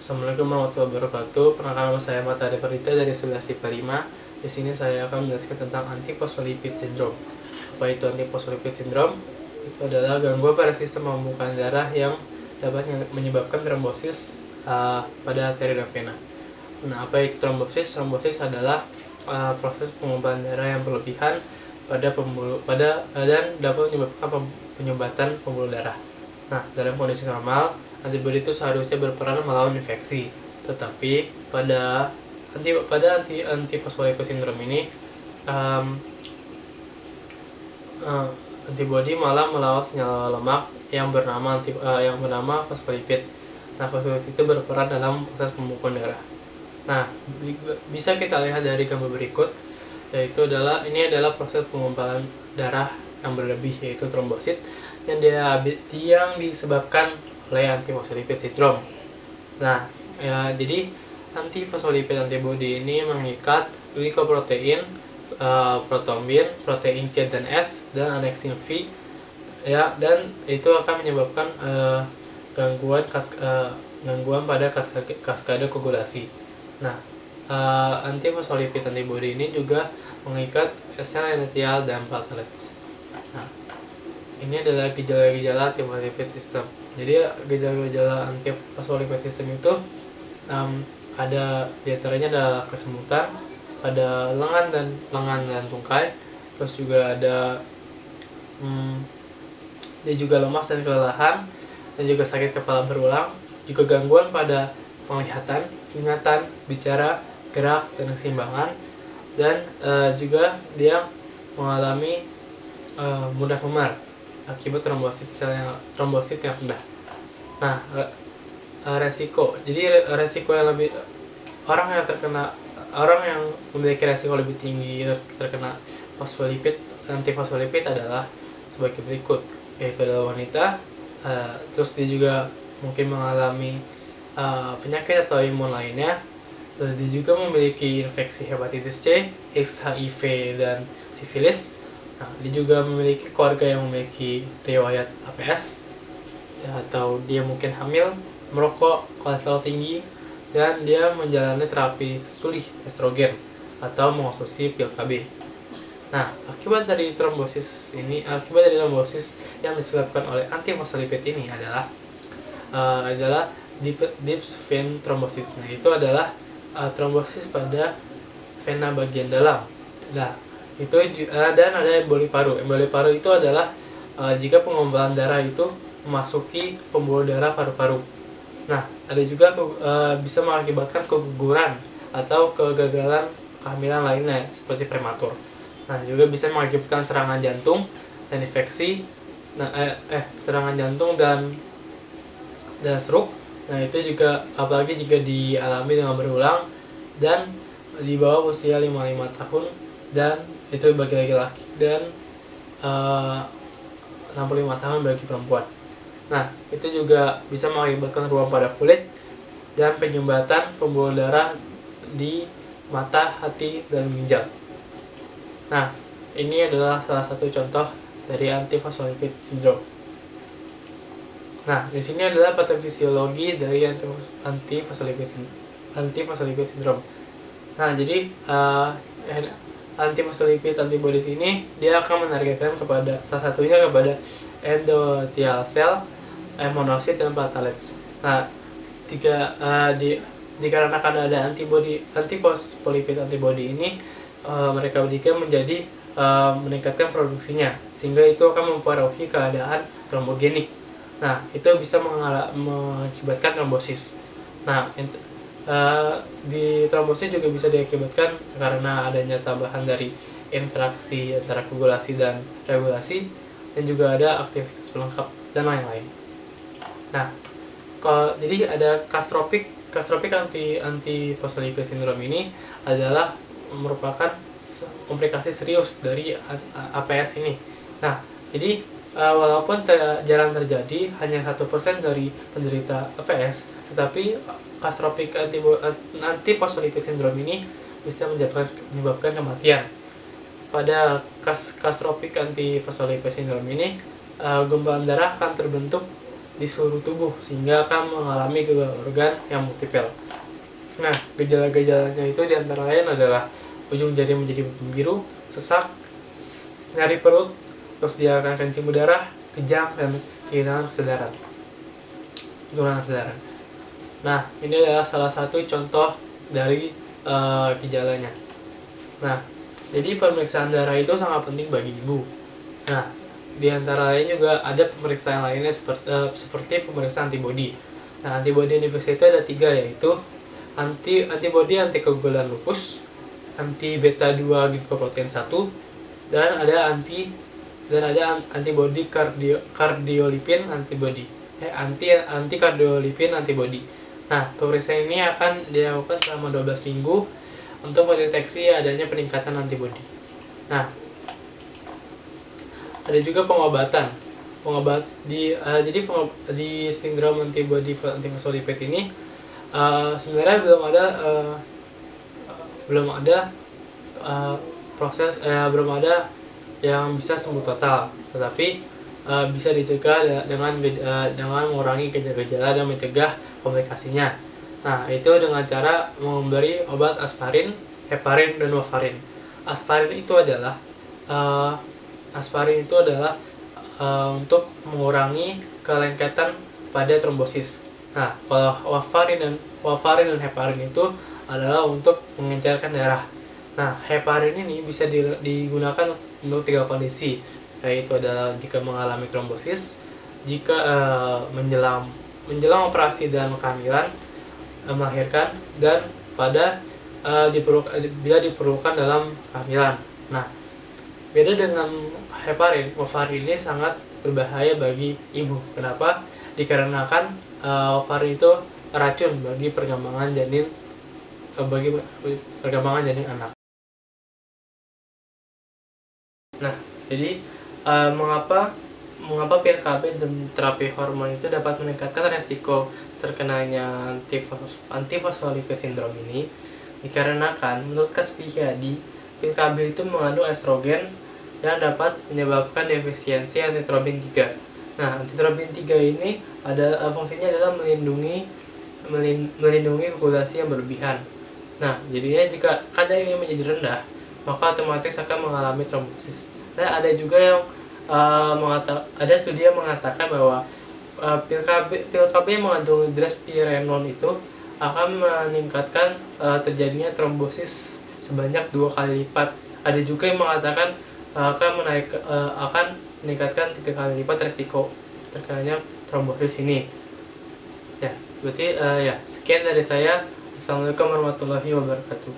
Assalamualaikum warahmatullahi wabarakatuh. Perkenalkan nama saya Mata Devarita dari 11 IPA 5. Di sini saya akan menjelaskan tentang antiphospholipid syndrome. Apa itu antiphospholipid syndrome? Itu adalah gangguan pada sistem pembukaan darah yang dapat menyebabkan trombosis pada arteri dan vena. Nah, apa itu trombosis? Trombosis adalah proses pengumpulan darah yang berlebihan dan dapat menyebabkan penyumbatan pembuluh darah. Nah, dalam kondisi normal, antibodi itu seharusnya berperan melawan infeksi. Tetapi pada antiphospholipid syndrome ini, antibodi malah melawan senyawa lemak yang bernama fosfolipid. Nah, fosfolipid itu berperan dalam proses pembekuan darah. Nah, bisa kita lihat dari gambar berikut, yaitu ini adalah proses pengumpulan darah yang berlebih, yaitu trombosit yang disebabkan oleh antiphospholipid syndrome. Nah, jadi antiphospholipid antibody ini mengikat glikoprotein, protombin, protein C dan S, dan aneksin V, dan itu akan menyebabkan gangguan pada kaskade koagulasi. Nah, antiphospholipid antibody ini juga mengikat sel endothelial dan platelets. Nah, ini adalah gejala-gejala antiphospholipid system. Jadi gejala-gejala antiphospholipid system itu ada diantaranya ada kesemutan pada lengan dan tungkai, terus juga ada dia juga lemas dan kelelahan, dan juga sakit kepala berulang, juga gangguan pada penglihatan, ingatan, bicara, gerak, dan keseimbangan, dan juga dia mengalami mudah memar akibat trombosit yang rendah. Nah, resiko. Jadi resiko yang lebih orang yang memiliki resiko lebih tinggi terkena antiphospholipid adalah sebagai berikut, yaitu adalah wanita, terus dia juga mungkin mengalami penyakit atau imun lainnya, terus dia juga memiliki infeksi hepatitis C, HIV, dan sifilis. Nah, dia juga memiliki keluarga yang memiliki riwayat APS, atau dia mungkin hamil, merokok, kolesterol tinggi, dan dia menjalani terapi sulih estrogen atau mengonsumsi pil KB. Nah, akibat dari trombosis yang disebabkan oleh antiphospholipid ini adalah deep vein thrombosis. Nah, itu adalah trombosis pada vena bagian dalam. Nah, itu dan ada emboli paru. Emboli paru itu adalah jika pengumpulan darah itu memasuki pembuluh darah paru-paru. Nah, ada juga bisa mengakibatkan keguguran atau kegagalan kehamilan lainnya seperti prematur. Nah, juga bisa mengakibatkan serangan jantung dan infeksi. Nah, serangan jantung dan stroke. Nah, itu juga apalagi jika dialami dengan berulang dan di bawah usia 55 tahun, dan itu bagi laki-laki, dan 65 tahun bagi perempuan. Nah, itu juga bisa mengakibatkan ruam pada kulit dan penyumbatan pembuluh darah di mata, hati, dan ginjal. Nah, ini adalah salah satu contoh dari antiphospholipid syndrome. Nah, di sini adalah patofisiologi dari antiphospholipid syndrome. Nah, jadi antiphospholipid antibodies ini dia akan menargetkan kepada salah satunya kepada endothelial cell, monosit, dan platelets. Nah, dikarenakan ada antiphospholipid antibody ini, mereka menjadi meningkatkan produksinya, sehingga itu akan mempengaruhi keadaan trombogenik. Nah, itu bisa mengakibatkan trombosis. Nah, di trombosis juga bisa diakibatkan karena adanya tambahan dari interaksi antara koagulasi dan regulasi, dan juga ada aktivitas pelengkap dan lain-lain. Nah, jadi ada kastropik antiphospholipid syndrome ini adalah merupakan komplikasi serius dari APS ini. Nah, jadi walaupun jarang terjadi, hanya 1% dari penderita APS, tetapi kastropik antiphospholipid syndrome ini bisa menyebabkan kematian. Pada kastropik antiphospholipid syndrome ini, gumpalan darah akan terbentuk di seluruh tubuh sehingga akan mengalami gagal organ yang multipel. Nah, gejala-gejalanya itu diantara lain adalah ujung jari menjadi biru, sesak, nyari perut, terus dia akan kencing berdarah, kejang, dan kehilangan kesadaran. Nah, ini adalah salah satu contoh dari gejalanya. Nah, jadi pemeriksaan darah itu sangat penting bagi ibu. Nah, di antara lain juga ada pemeriksaan lainnya seperti pemeriksaan antibodi. Nah, antibodi yang diperiksa itu ada 3, yaitu antibodi antikeguguran lupus, anti beta 2 glikoprotein 1, dan ada antibodi kardiolipin antibodi. Anti kardiolipin antibodi. Nah, pemeriksaan ini akan dilakukan selama 12 minggu untuk mendeteksi adanya peningkatan antibodi. Nah, ada juga pengobatan. Di sindrom antibodi antifosfolipid ini sebenarnya belum ada yang bisa sembuh total, tetapi bisa dicegah dengan mengurangi gejala-gejala dan mencegah komplikasinya. Nah, itu dengan cara memberi obat aspirin, heparin, dan warfarin. Aspirin itu adalah untuk mengurangi kelengketan pada trombosis. Nah, kalau warfarin dan heparin itu adalah untuk mengencerkan darah. Nah, heparin ini bisa digunakan untuk 3 kondisi, yaitu adalah jika mengalami trombosis, jika menjelang operasi dan kehamilan, melahirkan, dan bila diperlukan dalam kehamilan. Nah, beda dengan heparin, warfarin ini sangat berbahaya bagi ibu. Kenapa? Dikarenakan warfarin itu racun bagi perkembangan janin anak. Nah, jadi mengapa pil KB dan terapi hormon itu dapat meningkatkan resiko terkenanya antifosfolipid syndrome ini? Dikarenakan menurut Kaspiyadi, pil KB itu mengandung estrogen yang dapat menyebabkan defisiensi antitrobin 3. Nah, antitrobin 3 ini fungsinya adalah melindungi ovulasi yang berlebihan. Nah, jadinya jika kadar ini menjadi rendah, maka otomatis akan mengalami trombosis. Dan ada juga yang ada studi yang mengatakan bahwa pil KB yang mengandung drospirenone itu akan meningkatkan terjadinya trombosis sebanyak 2 kali lipat. Ada juga yang mengatakan akan meningkatkan 3 kali lipat resiko terkenanya trombosis ini. Ya, berarti sekian dari saya. Assalamualaikum warahmatullahi wabarakatuh.